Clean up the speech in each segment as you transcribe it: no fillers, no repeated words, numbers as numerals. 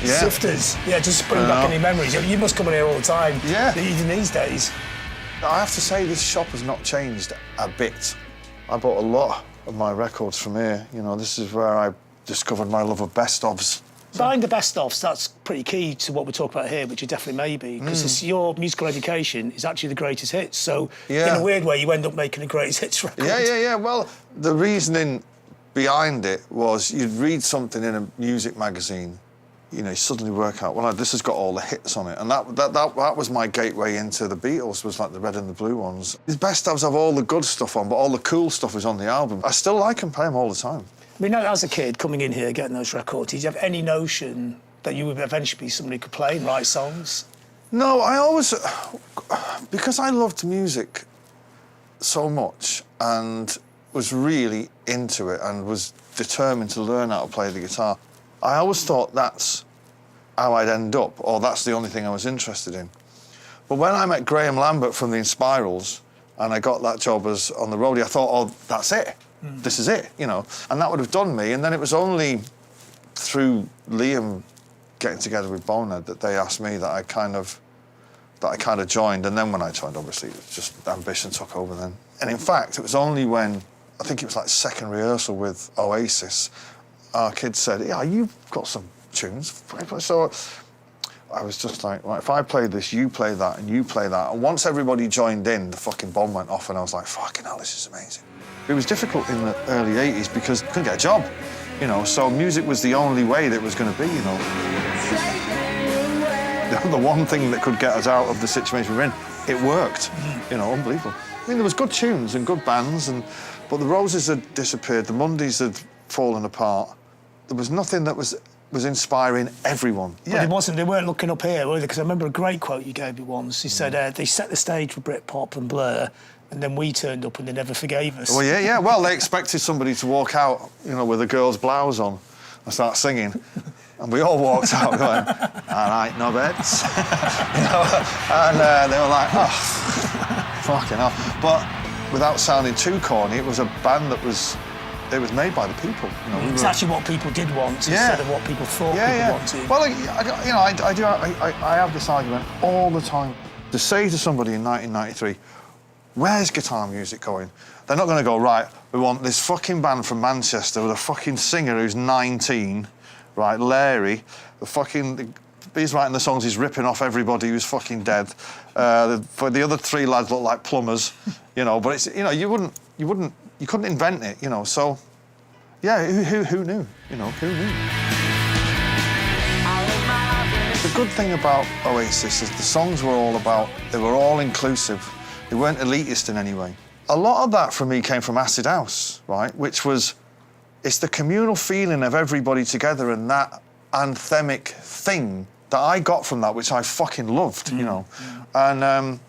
sifters. Yeah, just bring back any memories. You must come in here all the time. Yeah. Even these days. I have to say, this shop has not changed a bit. I bought a lot of my records from here. You know, this is where I discovered my love of best-ofs. Buying the best-ofs, that's pretty key to what we're talking about here, which it definitely may be, because your musical education is actually the greatest hits. So, in a weird way, you end up making a greatest hits record. Yeah. Well, the reasoning behind it was you'd read something in a music magazine, you know, you suddenly work out, well, this has got all the hits on it. And that was my gateway into the Beatles, was like the red and the blue ones. The best-ofs have all the good stuff on, but all the cool stuff is on the album. I still like and play them all the time. I mean, as a kid, coming in here, getting those records, did you have any notion that you would eventually be somebody who could play and write songs? No, I always... Because I loved music so much and was really into it and was determined to learn how to play the guitar, I always thought that's how I'd end up, or that's the only thing I was interested in. But when I met Graham Lambert from the Inspirals and I got that job as on the roadie, I thought, oh, that's it. This is it, you know. And that would have done me. And then it was only through Liam getting together with Bonehead that they asked me that I kind of joined. And then when I joined, obviously, it was just ambition took over then. And in fact, it was only when, I think it was like second rehearsal with Oasis, our kid said, yeah, you've got some tunes. So I was just like, right, if I play this, you play that, and you play that. And once everybody joined in, the fucking bomb went off, and I was like, fucking hell, this is amazing. It was difficult in the early 80s because I couldn't get a job, you know, so music was the only way that it was going to be, you know. The one thing that could get us out of the situation we're in, it worked, you know, unbelievable. I mean, there was good tunes and good bands, but the Roses had disappeared, the Mondays had fallen apart. There was nothing that was inspiring everyone. But they weren't looking up here, were they? Because I remember a great quote you gave me once. You said, they set the stage for Britpop and Blur, and then we turned up and they never forgave us. Well, yeah. Well, they expected somebody to walk out, you know, with a girl's blouse on and start singing. And we all walked out going, all right, no beds. You know, and they were like, oh, fucking hell. But without sounding too corny, it was a band that was made by the people. You know, it's actually what people did want instead of what people thought people wanted. Well, you know, I have this argument all the time. To say to somebody in 1993, where's guitar music going? They're not going to go, right, we want this fucking band from Manchester with a fucking singer who's 19, right, Larry, he's writing the songs, he's ripping off everybody who's fucking dead. For the other three lads look like plumbers, you know, but it's, you know, you couldn't invent it, you know, so, yeah, who knew, you know, who knew? The good thing about Oasis is the songs were all inclusive. They weren't elitist in any way. A lot of that for me came from Acid House, right, which was, it's the communal feeling of everybody together and that anthemic thing that I got from that, which I fucking loved, you know, and...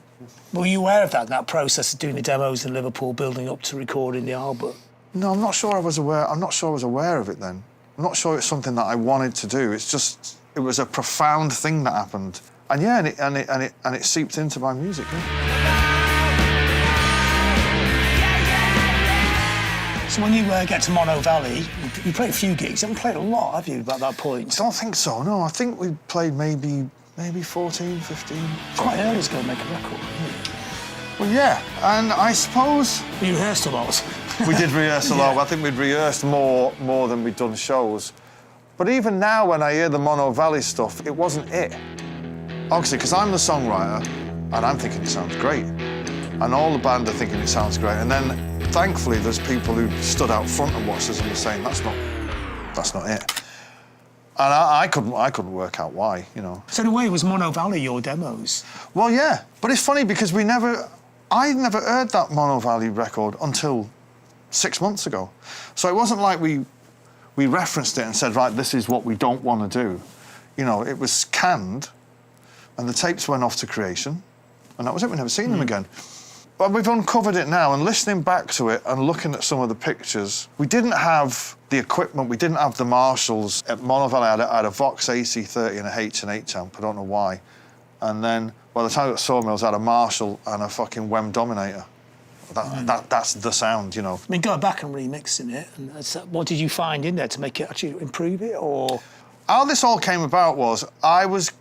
Were you aware of that process of doing the demos in Liverpool, building up to recording the album? No, I'm not sure I was aware. I'm not sure I was aware of it then. I'm not sure it's something that I wanted to do. It's just, it was a profound thing that happened, and yeah, and it seeped into my music. Yeah. So when you get to Mono Valley, you played a few gigs. You haven't played a lot, have you, at that point? I don't think so. No, I think we played maybe 14, 15. It's quite early to go make a record, isn't it? Well, yeah, and I suppose... You rehearsed a lot. We did rehearse a lot. I think we'd rehearsed more than we'd done shows. But even now, when I hear the Mono Valley stuff, it wasn't it. Obviously, because I'm the songwriter, and I'm thinking it sounds great. And all the band are thinking it sounds great. And then, thankfully, there's people who stood out front and watched us and were saying, that's not it. And I couldn't work out why, you know. So in a way, was Mono Valley your demos? Well, yeah, but it's funny because I never heard that Mono Valley record until 6 months ago. So it wasn't like we referenced it and said, right, this is what we don't want to do. You know, it was canned, and the tapes went off to Creation, and that was it. We've never seen them again. But we've uncovered it now, and listening back to it and looking at some of the pictures, we didn't have the equipment, we didn't have the Marshalls. At Mono Valley, I had a Vox AC30 and a H&H amp, I don't know why. And then, by the time I got Sawmills, I had a Marshall and a fucking Wem Dominator. That's the sound, you know. I mean, going back and remixing it, and what did you find in there to make it actually improve it, or...? How this all came about was I was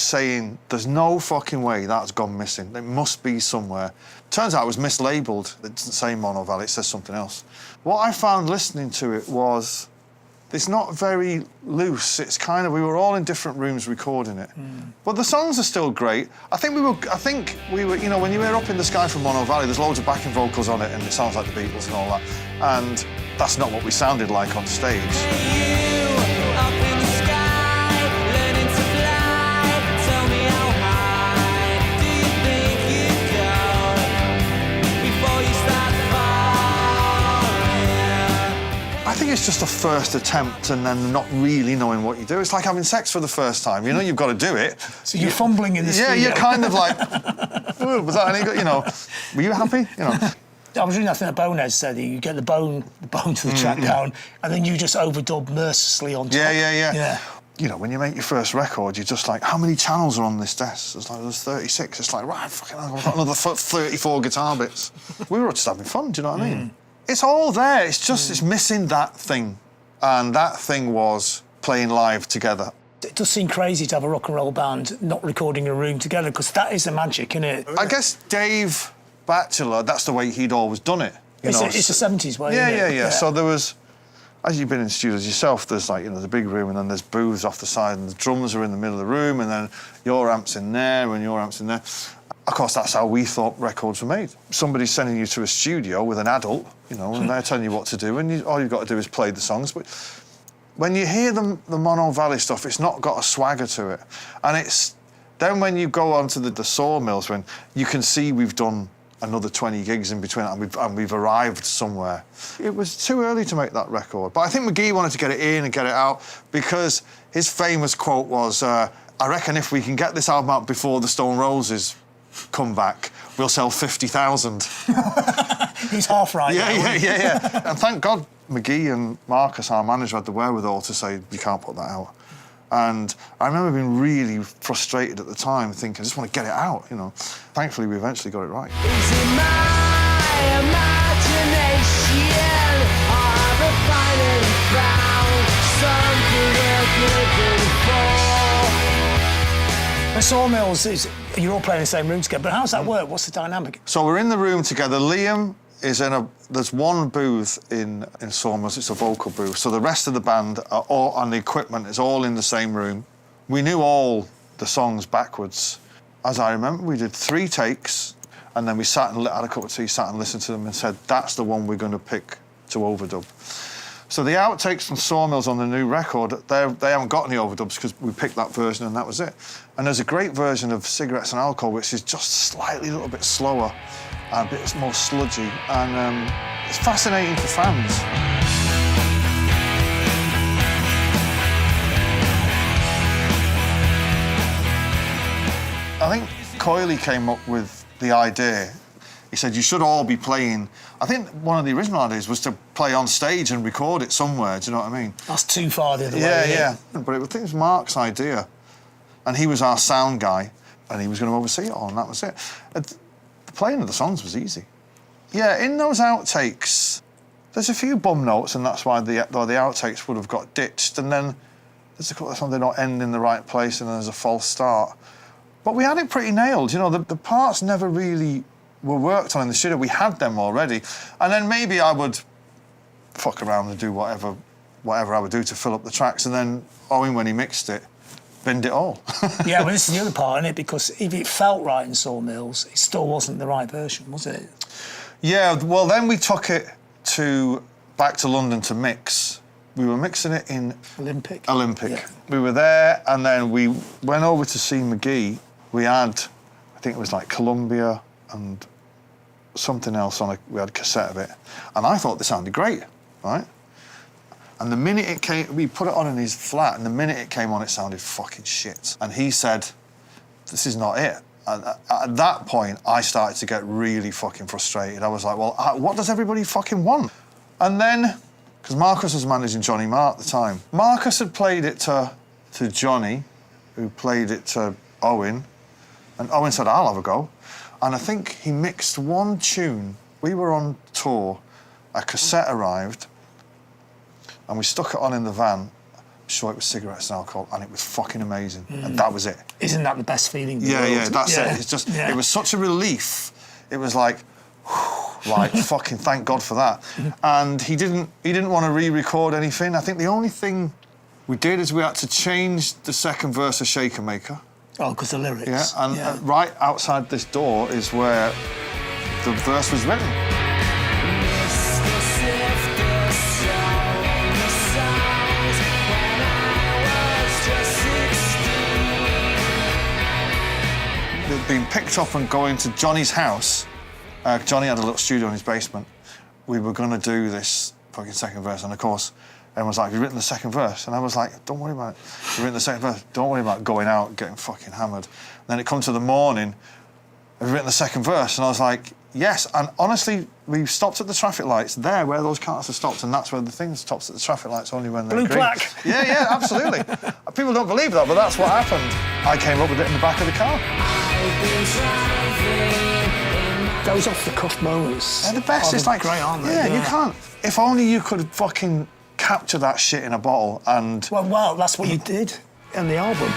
saying there's no fucking way that's gone missing. It must be somewhere. Turns out it was mislabeled. It doesn't say Mono Valley, it says something else. What I found listening to it was it's not very loose. It's kind of, we were all in different rooms recording it. But the songs are still great. I think we were, you know, when you hear Up in the Sky from Mono Valley, there's loads of backing vocals on it and it sounds like the Beatles and all that. And that's not what we sounded like on stage. I think it's just a first attempt and then not really knowing what you do. It's like having sex for the first time. You know you've got to do it. So you're fumbling in the studio. Yeah, you're kind of like, was that any good? You know, were you happy? You know. I was reading, I think, Bonehead said that you get the bone to the track down, and then you just overdub mercilessly on top. Yeah. You know, when you make your first record, you're just like, how many channels are on this desk? It's like, there's 36. It's like, right, fucking hell, I've got another 34 guitar bits. We were just having fun, do you know what I mean? It's all there, it's just, it's missing that thing. And that thing was playing live together. It does seem crazy to have a rock and roll band not recording in a room together, because that is the magic, isn't it? I guess Dave Batchelor, that's the way he'd always done it. It's the 70s way, Yeah. So there was, as you've been in studios yourself, there's like, you know, the big room and then there's booths off the side and the drums are in the middle of the room and then your amp's in there and your amp's in there. Of course, that's how we thought records were made. Somebody's sending you to a studio with an adult, you know, and they're telling you what to do and all you've got to do is play the songs. But when you hear the Mono Valley stuff, it's not got a swagger to it. And it's then when you go onto the Sawmills, when you can see we've done another 20 gigs in between and we've arrived somewhere. It was too early to make that record. But I think McGee wanted to get it in and get it out because his famous quote was, I reckon if we can get this album out before the Stone Roses come back, we'll sell 50,000. He's half right. Yeah. And thank God McGee and Marcus, our manager, had the wherewithal to say, you can't put that out. And I remember being really frustrated at the time, thinking, I just want to get it out, you know. Thankfully, we eventually got it right. Is it my imagination, or have I finally found something worth living for? The Sawmills, you're all playing in the same room together, but how's that work? What's the dynamic? So we're in the room together. Liam is there's one booth in Sawmills, it's a vocal booth, so the rest of the band and the equipment is all in the same room. We knew all the songs backwards. As I remember, we did 3 takes, and then we sat and had a cup of tea, sat and listened to them and said, that's the one we're going to pick to overdub. So the outtakes from Sawmills on the new record, they haven't got any overdubs because we picked that version and that was it. And there's a great version of Cigarettes and Alcohol, which is just slightly a little bit slower, a bit more sludgy, and it's fascinating for fans. I think Coyley came up with the idea. He said, you should all be playing. I think one of the original ideas was to play on stage and record it somewhere, do you know what I mean? That's too far the other way. Yeah. But I think it was Mark's idea. And he was our sound guy, and he was going to oversee it all, and that was it. The playing of the songs was easy. Yeah, in those outtakes, there's a few bum notes, and that's why the outtakes would have got ditched. And then there's a couple of songs they don't end in the right place, and there's a false start. But we had it pretty nailed, you know. The parts never really were worked on in the studio. We had them already, and then maybe I would fuck around and do whatever I would do to fill up the tracks, and then Owen, when he mixed it, binned it all. Yeah, well, this is the other part, isn't it? Because if it felt right in Sawmills, it still wasn't the right version, was it? Yeah, well, then we took it back to London to mix. We were mixing it in Olympic. Yeah. We were there, and then we went over to see McGee. We had, I think it was like Columbia and something else we had a cassette of it, and I thought this sounded great, right? And the minute it came, we put it on in his flat, and the minute it came on, it sounded fucking shit. And he said, this is not it. And at that point, I started to get really fucking frustrated. I was like, well, what does everybody fucking want? And then, because Marcus was managing Johnny Marr at the time, Marcus had played it to Johnny, who played it to Owen, and Owen said, I'll have a go. And I think he mixed one tune. We were on tour, a cassette arrived, and we stuck it on in the van, sure it was cigarettes and alcohol, and it was fucking amazing. And that was it. Isn't that the best feeling in the Yeah, world? yeah, that's it. It's just, it was such a relief. It was like, like fucking thank God for that. And he didn't want to re-record anything. I think the only thing we did is we had to change the second verse of Shaker Maker. Oh, because the lyrics. Yeah, and right outside this door is where the verse was written. They'd been picked up and going to Johnny's house. Johnny had a little studio in his basement. We were going to do this fucking second verse, and of course, everyone was like, have you written the second verse? And I was like, don't worry about it. You've written the second verse. Don't worry about going out, getting fucking hammered. And then it come to the morning, have you written the second verse? And I was like, yes. And honestly, we stopped at the traffic lights there where those cars are stopped, and that's where the thing stops at the traffic lights, only when they're Blue green. plaque. Yeah, yeah, absolutely. People don't believe that, but that's what happened. I came up with it in the back of the car. Those off-the-cuff moments. They're the best. It's like great, aren't they? Yeah, you can't. If only you could fucking capture that shit in a bottle and. Well, that's what you did in the album.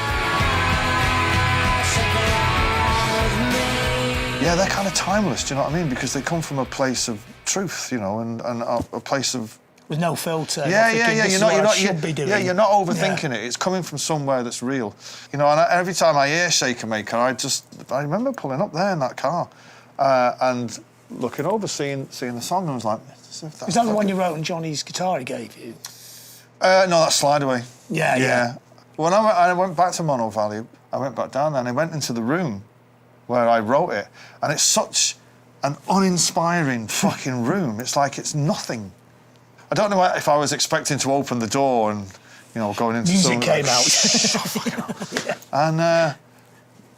Yeah, they're kind of timeless. Do you know what I mean? Because they come from a place of truth, you know, and a place of. With no filter. Yeah, yeah, yeah. You're not overthinking Yeah. it. It's coming from somewhere that's real, you know. And every time I hear Shaker Maker, I remember pulling up there in that car, and looking over, seeing the song, and I was like, is that the one you wrote on Johnny's guitar he gave you? No, that's Slide Away. Yeah. When I went back to Mono Valley, I went back down there and I went into the room where I wrote it, and it's such an uninspiring fucking room. It's like it's nothing. I don't know if I was expecting to open the door and, you know, going into music came out. And,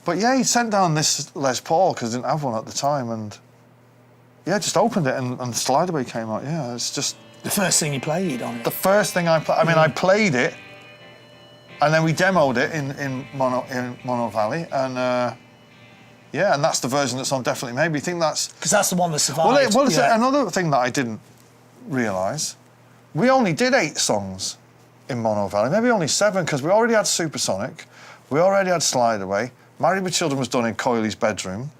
but yeah, he sent down this Les Paul because I didn't have one at the time, and yeah, just opened it and Slide Away came out. Yeah, it's just the first thing you played on it. The first thing I played. I mean, I played it, and then we demoed it in Mono Valley, and yeah, and that's the version that's on Definitely Maybe. You think that's because that's the one that survived. Well, it's another thing that I didn't realise. We only did 8 songs in Mono Valley, maybe only 7, because we already had Supersonic, we already had Slide Away, Married with Children was done in Coyley's bedroom,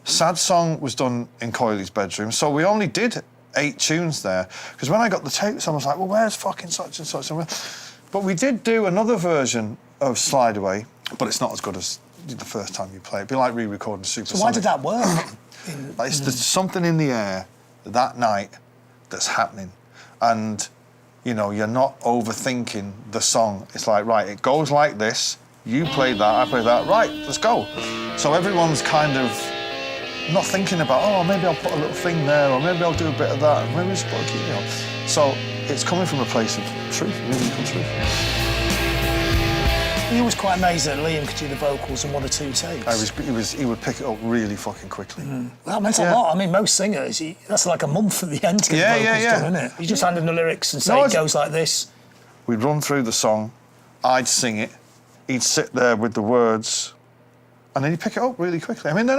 Sad Song was done in Coyley's bedroom, so we only did 8 tunes there. Because when I got the tapes, I was like, well, where's fucking such and such? But we did do another version of Slide Away, but it's not as good as the first time you play it. It'd be like re-recording Supersonic. So why did that work? There's something in the air that night that's happening, and you know, you're not overthinking the song. It's like, right, it goes like this, you play that, I play that, right, let's go. So everyone's kind of not thinking about, oh, maybe I'll put a little thing there, or maybe I'll do a bit of that, and maybe just put a key, you know. So it's coming from a place of truth, musical truth. He was quite amazed that Liam could do the vocals in 1 or 2 takes. He would pick it up really fucking quickly. That meant a lot. I mean, most singers, that's like a month at the end to get the vocals done, isn't it? You just hand him the lyrics and say it goes like this. We'd run through the song, I'd sing it, he'd sit there with the words, and then he'd pick it up really quickly. I mean,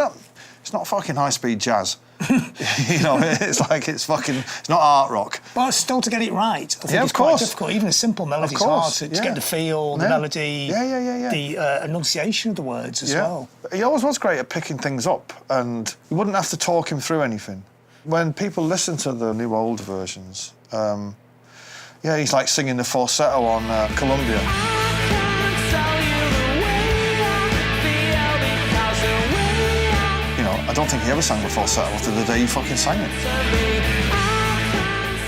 it's not fucking high-speed jazz. You know, it's not art rock. But still, to get it right, I think it's quite difficult. Even a simple melody is hard to get the feel, the melody, the enunciation of the words as well. He always was great at picking things up, and you wouldn't have to talk him through anything. When people listen to the new old versions, he's like singing the falsetto on Columbia. I don't think he ever sang the falsetto after the day he fucking sang it.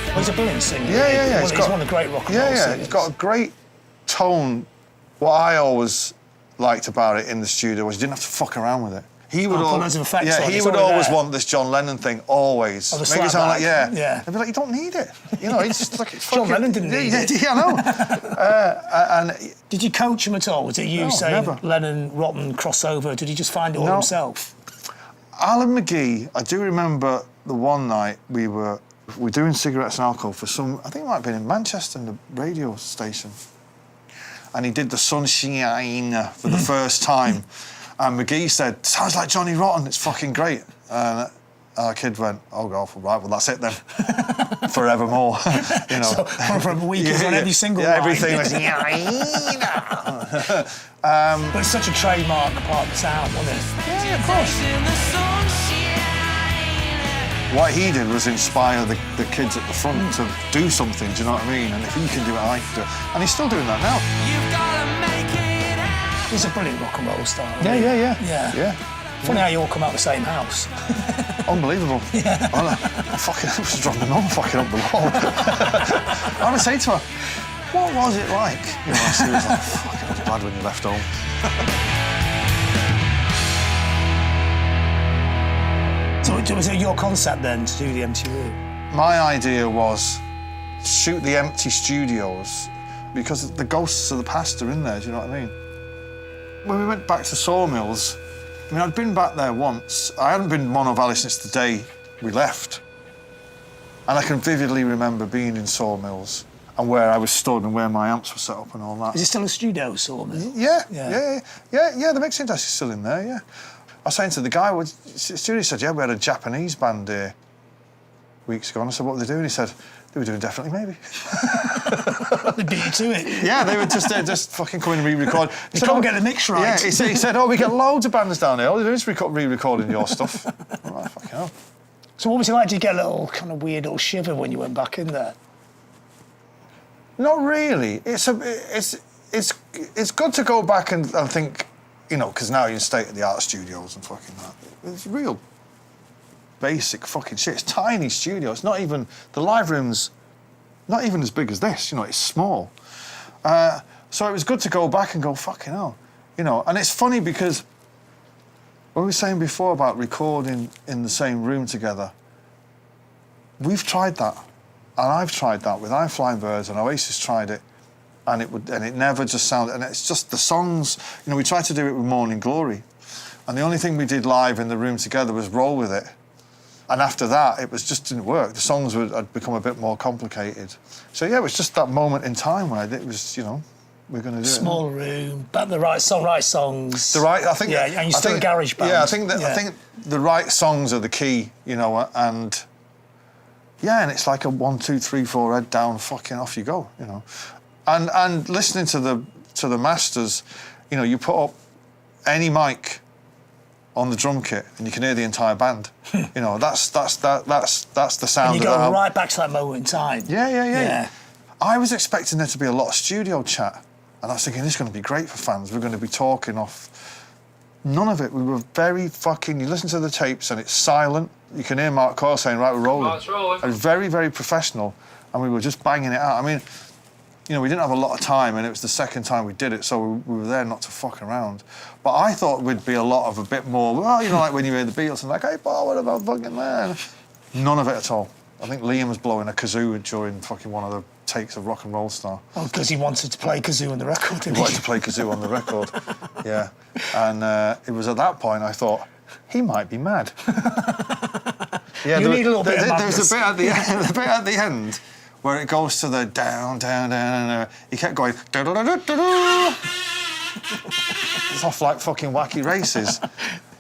Well, he's a brilliant singer. Yeah. He's one of the great rock and roll singers. He's got a great tone. What I always liked about it in the studio was you didn't have to fuck around with it. He would always want this John Lennon thing always. Oh, make it sound like They'd be like, you don't need it. You know, it's just like it's John Lennon didn't need it. Yeah, I know. And did you coach him at all? Was it you saying never. Lennon, Rotten, crossover? Did he just find it all himself? Alan McGee, I do remember the one night we were doing Cigarettes and Alcohol for I think it might have been in Manchester, in the radio station. And he did the Sunshine for the first time. And McGee said, sounds like Johnny Rotten, it's fucking great. And Our kid went, oh, God, right, well, that's it then. Forevermore, you know. So for a week, on every single yeah, line. everything was... But it's such a trademark part of the sound, wasn't it? Yeah, of course. What he did was inspire the kids at the front to do something, do you know what I mean? And if he can do it, I can do it. And he's still doing that now. He's a brilliant rock and roll star. Yeah. Funny how you all come out of the same house. Unbelievable. Yeah. I was dropping on fucking up the wall. I would say to her, what was it like? You know, she was like, fuck, I was glad when you left home. So was it your concept then to do the empty room? My idea was shoot the empty studios because the ghosts of the past are in there, do you know what I mean? When we went back to Sawmills, I mean, I'd been back there once. I hadn't been Mono Valley since the day we left. And I can vividly remember being in Sawmills and where I was stood and where my amps were set up and all that. Is it still a studio, Sawmill? Yeah, the mixing desk is still in there, yeah. I was saying to the guy, the studio said, yeah, we had a Japanese band here weeks ago. And I said, what were they doing? He said, they were doing Definitely Maybe. They beat you to it. Yeah, they were just fucking come and re-record. You can't get the mix right. Yeah, he said, oh, we get loads of bands down here. All they do is re-recording your stuff. I'm like, fucking hell. So what was it like? Did you get a little kind of weird little shiver when you went back in there? Not really. It's good to go back and think, you know, because now you're in state-of-the-art studios and fucking that. It's real basic fucking shit. It's tiny studio. It's not even... The live room's not even as big as this, you know, it's small. So it was good to go back and go, fucking hell, you know. And it's funny because what we were saying before about recording in the same room together, we've tried that. And I've tried that with I Flying Birds, and Oasis tried it. And it never just sounded... And it's just the songs... You know, we tried to do it with Morning Glory. And the only thing we did live in the room together was roll with it. And after that, it didn't work. The songs had become a bit more complicated. So, yeah, it was just that moment in time where it was, you know, we're going to do Small room, but the right songs. I think... Yeah, and you're still a garage band. Yeah, I think the right songs are the key, you know, and... Yeah, and it's like a 1, 2, 3, 4, head down, fucking off you go, you know. And listening to the masters, you know, you put up any mic on the drum kit and you can hear the entire band. You know, that's the sound. And you go right back to that moment in time. Yeah. I was expecting there to be a lot of studio chat, and I was thinking this is going to be great for fans. We're going to be talking off. None of it. We were very fucking... You listen to the tapes and it's silent. You can hear Mark Coyle saying, right, we're rolling. Oh, it's rolling. It was very, very professional, and we were just banging it out. I mean, you know, we didn't have a lot of time, and it was the second time we did it, so we were there not to fuck around. But I thought we'd be a bit more, well, you know, like when you hear the Beatles and like, hey, Paul, what about fucking man? None of it at all. I think Liam was blowing a kazoo during fucking one of the takes of Rock and Roll Star. Oh, because he wanted to play kazoo on the record, didn't he? Wanted to play kazoo on the record, yeah. And it was at that point I thought, he might be mad. Yeah, you need a little bit of madness. There's a bit at the end where it goes to the down, down, down. He kept going. It's off like fucking Wacky Races,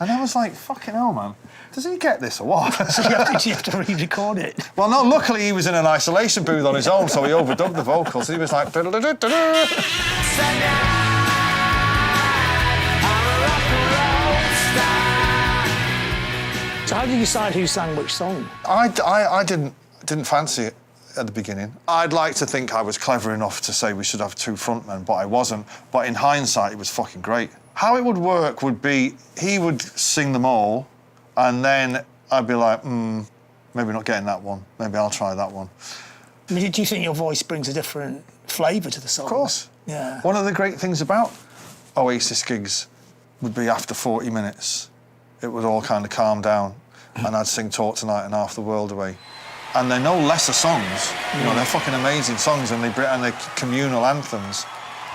and I was like, fucking hell, man. Does he get this or what? So you have to re-record it. Well, no. Luckily, he was in an isolation booth on his own, so he overdubbed the vocals. He was like. So how did you decide who sang which song? I didn't fancy it at the beginning. I'd like to think I was clever enough to say we should have 2 frontmen, but I wasn't. But in hindsight, it was fucking great. How it would work would be he would sing them all, and then I'd be like, maybe not getting that one. Maybe I'll try that one. I mean, do you think your voice brings a different flavour to the song? Of course. Yeah. One of the great things about Oasis gigs would be after 40 minutes, it would all kind of calm down, and I'd sing Talk Tonight and Half the World Away. And they're no lesser songs. You know, they're fucking amazing songs, and they're communal anthems.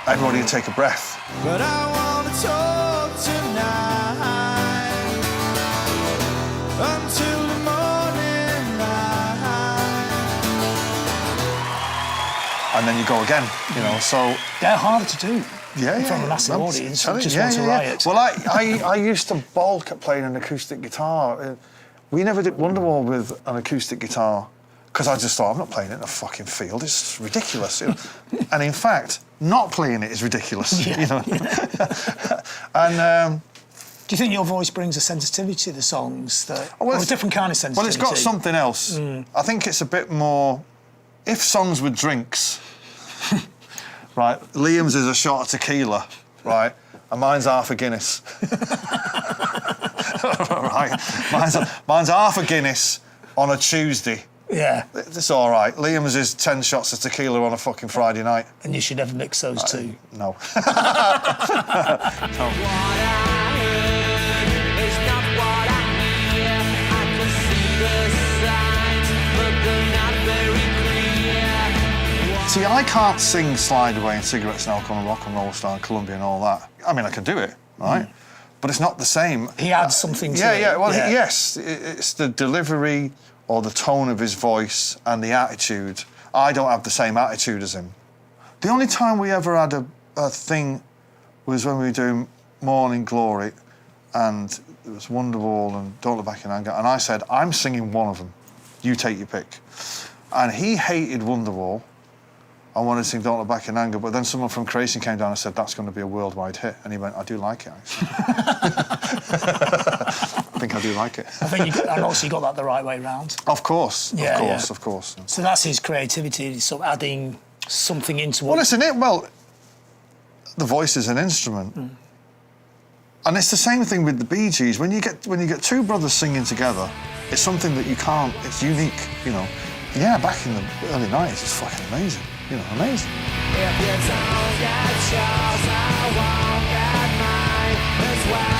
Everybody would take a breath. But I want to talk tonight until the morning light. And then you go again, you know, so... They're harder to do. Yeah, from a massive audience who just want to yeah. riot. Well, I used to balk at playing an acoustic guitar. We never did Wonderwall with an acoustic guitar because I just thought, I'm not playing it in a fucking field. It's ridiculous. You know? And in fact, not playing it is ridiculous. Yeah, you know. Yeah. And. Do you think your voice brings a sensitivity to the songs or a different kind of sensitivity? Well, it's got something else. I think it's a bit more. If songs were drinks, right? Liam's is a shot of tequila, right, and mine's half a Guinness. Right, mine's half a Guinness on a Tuesday. Yeah. It's all right. Liam's is 10 shots of tequila on a fucking Friday night. And you should never mix those two. No. No. See, I can't sing Slide Away and Cigarettes and Alcohol and Rock and Roll Star and Columbia and all that. I mean, I can do it, right? But it's not the same. He adds something to it. Yeah, well, yes. It's the delivery or the tone of his voice and the attitude. I don't have the same attitude as him. The only time we ever had a thing was when we were doing Morning Glory and it was Wonderwall and Don't Look Back in Anger, and I said, I'm singing one of them. You take your pick. And he hated Wonderwall. I wanted to sing Don't Look Back in Anger, but then someone from Creation came down and said, that's going to be a worldwide hit. And he went, I do like it, actually. I think I do like it. I think and also you got that the right way round. Of course, of course. So that's his creativity, sort of adding something into what... Well, isn't it? Well, the voice is an instrument. And it's the same thing with the Bee Gees. When you get two brothers singing together, it's something that you can't... It's unique, you know. Yeah, back in the early 90s, it's fucking amazing. You know, amazing. If you don't get yours, I won't get mine as well.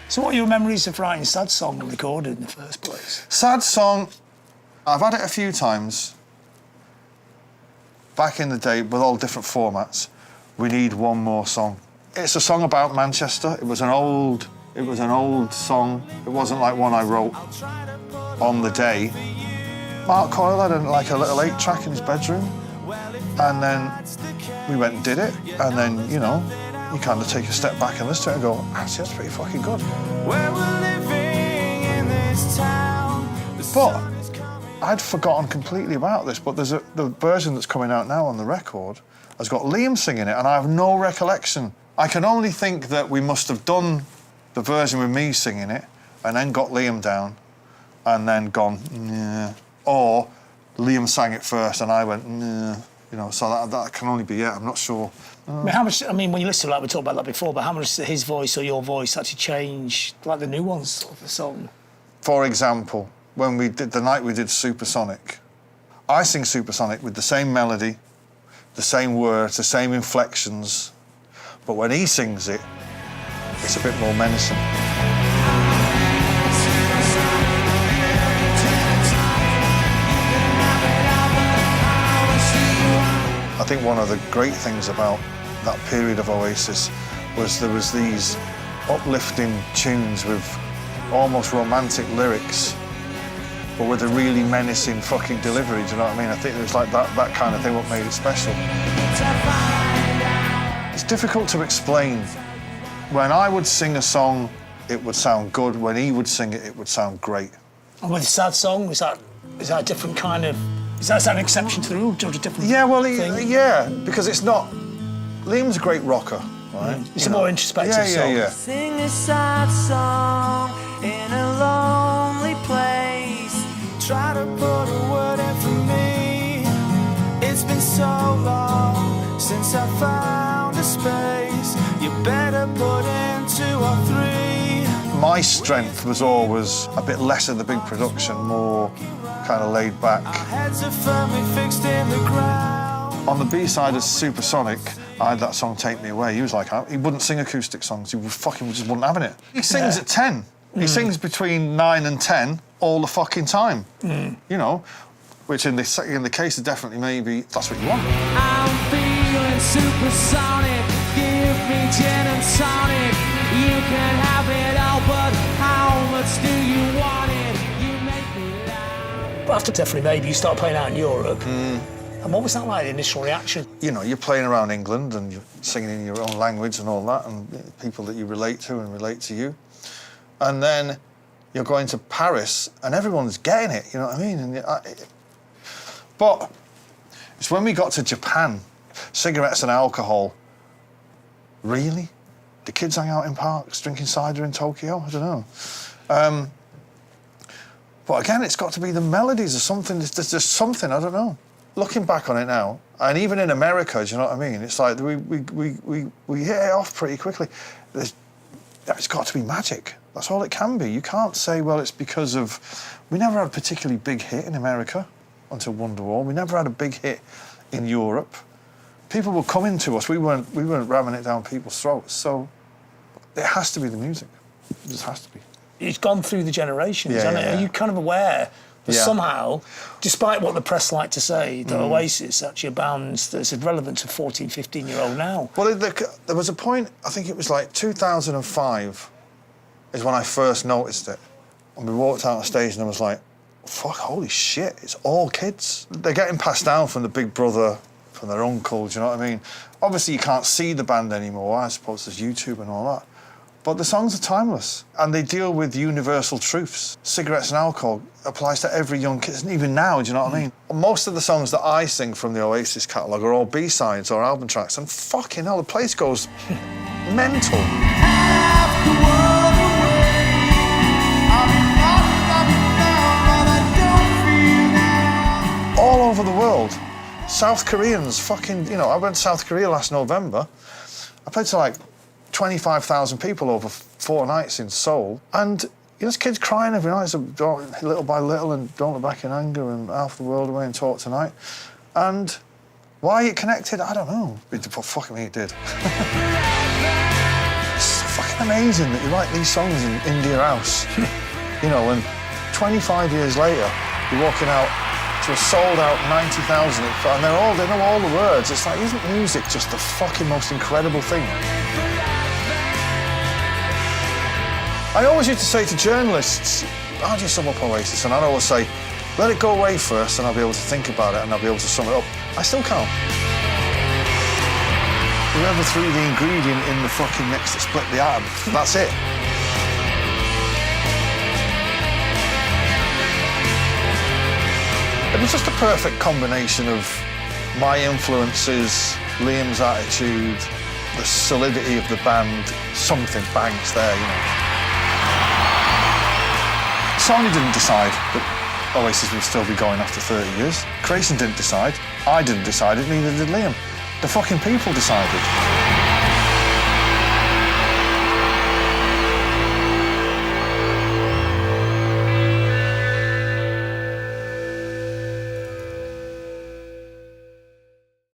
So what are your memories of writing Sad Song and recording in the first place? Sad Song, I've had it a few times. Back in the day, with all different formats, we need one more song. It's a song about Manchester. It was an old song. It wasn't like one I wrote on the day. Mark Coyle had a little 8-track in his bedroom, and then we went and did it, and then, you know, you kind of take a step back and listen to it and go, actually, that's pretty fucking good. Where we're living in this town. But I'd forgotten completely about this, but the version that's coming out now on the record has got Liam singing it, and I have no recollection. I can only think that we must have done the version with me singing it, and then got Liam down, and then gone, yeah. Or Liam sang it first, and I went, yeah. You know, so that can only be it. I'm not sure. I mean, how much? I mean, when you listen to, like we talked about that before, but how much does his voice or your voice actually change, like the nuance of the song? For example, when we did the night we did Supersonic, I sing Supersonic with the same melody, the same words, the same inflections, but when he sings it, it's a bit more menacing. I think one of the great things about that period of Oasis was there was these uplifting tunes with almost romantic lyrics, but with a really menacing fucking delivery, do you know what I mean? I think it was like that kind of thing what made it special. It's difficult to explain. When I would sing a song, it would sound good. When he would sing it, it would sound great. And with a Sad Song, is that a different kind of... Is that an exception to the rule, or a different thing? Yeah, because it's not... Liam's a great rocker, right? It's a more introspective song. Yeah. Sing a sad song in a lonely place. Try to put a word in for me. It's been so long since I found a space. You better put in 2 or 3. My strength was always a bit less of the big production, more kind of laid back. Our heads are firmly fixed in the ground. On the B-side of Supersonic, I had that song Take Me Away. He was like, he wouldn't sing acoustic songs. He fucking just wasn't having it. He sings at 10. He sings between 9 and 10 all the fucking time. You know, which in the case of definitely maybe that's what you want. I'm feeling supersonic. Give me gin and tonic. You can have it all, but how much do you want it? You make me laugh. But after definitely maybe you start playing out in Europe, And what was that like, the initial reaction? You know, you're playing around England and you're singing in your own language and all that, and people that you relate to and relate to you. And then you're going to Paris and everyone's getting it, you know what I mean? But it's when we got to Japan, cigarettes and alcohol. Really? The kids hang out in parks drinking cider in Tokyo? I don't know. But again, it's got to be the melodies or something. There's just something, I don't know. Looking back on it now, and even in America, do you know what I mean? It's like we hit it off pretty quickly. It's got to be magic. That's all it can be. You can't say, well, it's because of... We never had a particularly big hit in America until Wonderwall. We never had a big hit in Europe. People were coming to us. We weren't ramming it down people's throats. So it has to be the music. It just has to be. It's gone through the generations, hasn't it? Yeah. Are you kind of aware that somehow, despite what the press like to say, that Oasis actually a band that's relevant to 14, 15-year-old now? Well, there was a point, I think it was like 2005, is when I first noticed it. And we walked out on stage and I was like, fuck, holy shit, it's all kids. They're getting passed down from the big brother, from their uncle, do you know what I mean? Obviously, you can't see the band anymore. I suppose there's YouTube and all that. But the songs are timeless, and they deal with universal truths. Cigarettes and alcohol applies to every young kid, even now, do you know what I mean? Most of the songs that I sing from the Oasis catalogue are all B-sides or album tracks, and fucking hell, the place goes mental. All over the world. South Koreans, fucking, you know, I went to South Korea last November. I played to like 25,000 people over 4 nights in Seoul. And you know, there's kids crying every night, so little by little, and don't look back in anger, and half the world away and talk tonight. And why it connected, I don't know. But fucking me, it did. It's fucking amazing that you write these songs in India House. You know, and 25 years later, you're walking out to a sold-out 90,000, and they know all the words. It's like, isn't music just the fucking most incredible thing? I always used to say to journalists, how do you sum up Oasis? And I'd always say, let it go away first and I'll be able to think about it and I'll be able to sum it up. I still can't. Whoever threw the ingredient in the fucking mix that split the atom, that's it. It was just a perfect combination of my influences, Liam's attitude, the solidity of the band, something bangs there, you know. Sony didn't decide that Oasis would still be going after 30 years. Grayson didn't decide. I didn't decide it, neither did Liam. The fucking people decided.